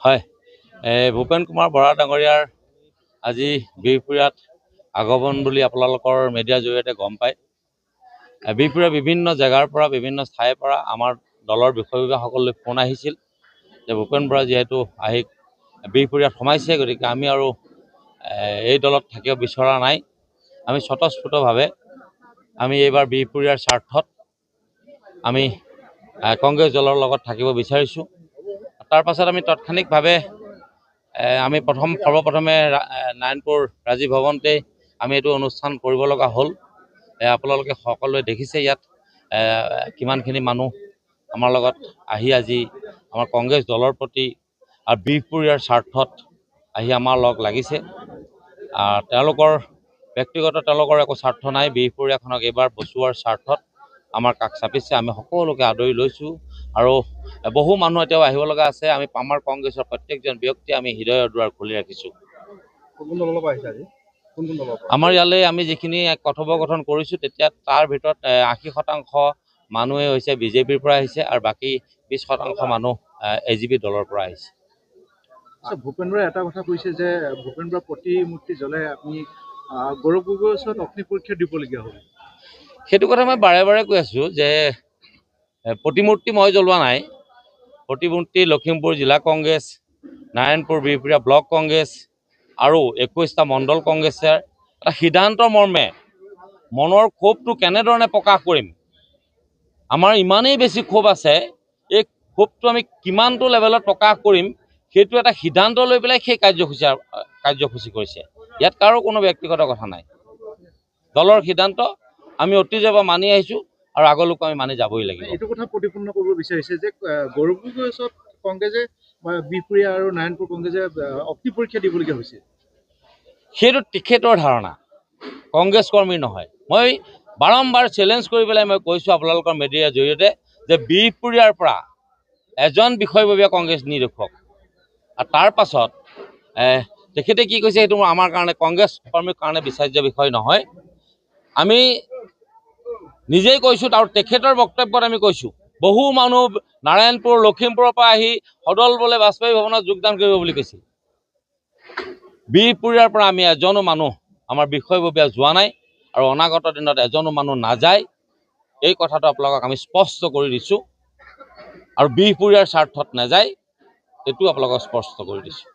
হয়, ভূপেন কুমাৰ বৰা ডাঙৰীয়াৰ আজি বিহপুৰীয়াত আগমন বুলি আপোনালোকৰ মিডিয়াৰ জৰিয়তে গম পায়। বিহপুৰীয়াৰ বিভিন্ন জেগাৰ পৰা বিভিন্ন ঠাইৰ পৰা আমাৰ দলৰ বিষয়ববীয়াসকললৈ ফোন আহিছিল যে ভূপেন বৰা যিহেতু আহি বিহপুৰীয়াত সোমাইছে, গতিকে আমি আৰু এই দলত থাকিব বিচৰা নাই। আমি স্বতঃস্ফূৰ্তভাৱে আমি এইবাৰ বিহপুৰীয়াৰ স্বাৰ্থত আমি কংগ্ৰেছ দলৰ লগত থাকিব বিচাৰিছোঁ। তাৰ পাছত আমি তাৎক্ষণিকভাৱে আমি সৰ্বপ্ৰথমে নাৰায়ণপুৰ ৰাজীৱ ভৱনতে আমি এইটো অনুষ্ঠান কৰিব লগা হ'ল। আপোনালোকে সকলোৱে দেখিছে ইয়াত কিমানখিনি মানুহ আমাৰ লগত আহি আজি আমাৰ কংগ্ৰেছ দলৰ প্ৰতি আৰু বিহপুৰীয়াৰ স্বাৰ্থত আহি আমাৰ লগ লাগিছে। তেওঁলোকৰ ব্যক্তিগত একো স্বাৰ্থ নাই, বিহপুৰীয়াখনক এইবাৰ বচোৱাৰ স্বাৰ্থত আমাৰ কাষ চাপিছে। আমি সকলোকে আদৰি লৈছোঁ আৰু বহু মানুহ এতিয়াও আহিব লগা আছে। আমি আমাৰ কংগ্ৰেছৰ প্ৰত্যেকজন ব্যক্তি আমি হৃদয়ৰ দুৱাৰ খুলি ৰাখিছোঁ। আমাৰ ইয়ালৈ আমি যিখিনি কথোপকথন কৰিছোঁ তেতিয়া তাৰ ভিতৰত 80% মানুহে হৈছে বিজেপিৰ পৰা আহিছে আৰু বাকী 20% মানুহ AGP দলৰ পৰা আহিছে। ভূপেন বৰাই এটা কথা কৈছে যে ভূপেন বৰা প্ৰতিমূৰ্তি জ্বলে আপুনি গৌৰৱ গগৈৰ ওচৰত অগ্নি পৰীক্ষা দিবলগীয়া হ'ব। সেইটো কথা মই বাৰে বাৰে কৈ আছোঁ যে প্ৰতিমূৰ্তি মই জ্বলোৱা নাই। প্ৰতিমূৰ্তি লখিমপুৰ জিলা কংগ্ৰেছ, নাৰায়ণপুৰ বিহপুৰীয়া ব্লক কংগ্ৰেছ আৰু 21টা মণ্ডল কংগ্ৰেছৰ এটা সিদ্ধান্তৰ মৰ্মে মনৰ ক্ষোভটো কেনেধৰণে প্ৰকাশ কৰিম। আমাৰ ইমানেই বেছি ক্ষোভ আছে, এই ক্ষোভটো আমি কিমানটো লেভেলত প্ৰকাশ কৰিম সেইটো এটা সিদ্ধান্ত লৈ পেলাই সেই কাৰ্যসূচী কৰিছে। ইয়াত কাৰো কোনো ব্যক্তিগত কথা নাই। দলৰ সিদ্ধান্ত আমি অতীজৰ পৰা মানি আহিছোঁ আৰু আগলৈকো আমি মানি যাবই লাগিব। এইটো কথা প্ৰতিপন্ন কৰিব বিচাৰিছে যে গৌৰৱ গগৈৰ ওচৰত কংগ্ৰেছে বিহপুৰীয়া আৰু নাৰায়ণপুৰ কংগ্ৰেছে অগ্নি পৰীক্ষা দিবলগীয়া হৈছে। সেইটো তেখেতৰ ধাৰণা, কংগ্ৰেছ কৰ্মী নহয়। মই বাৰম্বাৰ চেলেঞ্জ কৰি পেলাই মই কৈছোঁ আপোনালোকৰ মিডিয়াৰ জৰিয়তে যে বিহপুৰীয়াৰ পৰা এজন বিষয়ববীয়া কংগ্ৰেছ নি দেখুৱাওক। আৰু তাৰ পাছত তেখেতে কি কৈছে সেইটো আমাৰ কাৰণে কংগ্ৰেছ কৰ্মীৰ কাৰণে বিচাৰ্য বিষয় নহয়। আমি নিজেই কৈছোঁ আৰু তেখেতৰ বক্তব্যত আমি কৈছোঁ বহু মানুহ নাৰায়ণপুৰ লখিমপুৰৰ পৰা আহি সদল বলে বাজপেয়ী ভৱনত যোগদান কৰিব বুলি কৈছিল। বিহপুৰীয়াৰ পৰা আমি এজনো মানুহ আমাৰ বিষয়ববীয়া যোৱা নাই আৰু অনাগত দিনত এজনো মানুহ নাযায়। এই কথাটো আপোনালোকক আমি স্পষ্ট কৰি দিছোঁ আৰু বিহপুৰীয়াৰ স্বাৰ্থত নাযায় এইটো আপোনালোকক স্পষ্ট কৰি দিছোঁ।